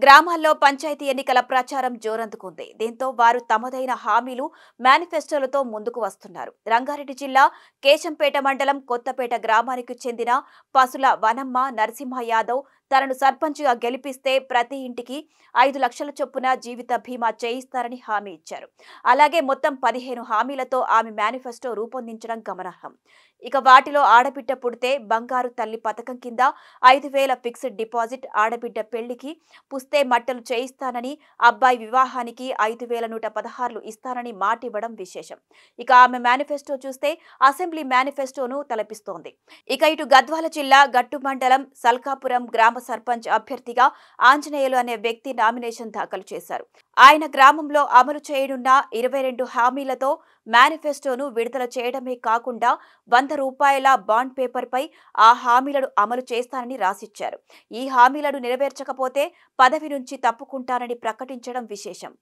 గ్రామాల్లో పంచాయతీ ఎన్నికల ప్రచారం జోరందుకుంది. దీంతో వారు తమదైన హామీలు, మేనిఫెస్టోలతో ముందుకు వస్తున్నారు. రంగారెడ్డి జిల్లా కేశంపేట మండలం కొత్తపేట గ్రామానికి చెందిన పసుల వనమ్మ నరసింహ యాదవ్ తనను సర్పంచ్గా గెలిపిస్తే ప్రతి ఇంటికి 5 లక్షల చొప్పున జీవిత బీమా చేయిస్తారని హామీ ఇచ్చారు. అలాగే మొత్తం 15 హామీలతో ఆమె మేనిఫెస్టో రూపొందించడం గమనార్హం. ఇక వాటిలో ఆడబిడ్డ పుడితే బంగారు తల్లి పథకం కింద 5,000 ఫిక్స్డ్ డిపాజిట్, ఆడబిడ్డ పెళ్లికి పుస్తే మట్టలు చేయిస్తానని, అబ్బాయి వివాహానికి 5,116 ఇస్తానని మాటివ్వడం విశేషం. ఇక ఆమె మేనిఫెస్టో చూస్తే అసెంబ్లీ మేనిఫెస్టోను తలపిస్తోంది. ఇక ఇటు గద్వాల జిల్లా గట్టు మండలం సల్కాపురం గ్రామ సర్పంచ్ అభ్యర్థిగా ఆంజనేయులు అనే వ్యక్తి నామినేషన్ దాఖలు చేశారు. ఆయన గ్రామంలో అమలు చేయనున్న 22 హామీలతో మేనిఫెస్టోను విడుదల చేయడమే కాకుండా రూ. 100 బాండ్ పేపర్పై ఆ హామీలను అమలు చేస్తానని రాసిచ్చారు. ఈ హామీలను నెరవేర్చకపోతే పదవి నుంచి తప్పుకుంటానని ప్రకటించడం విశేషం.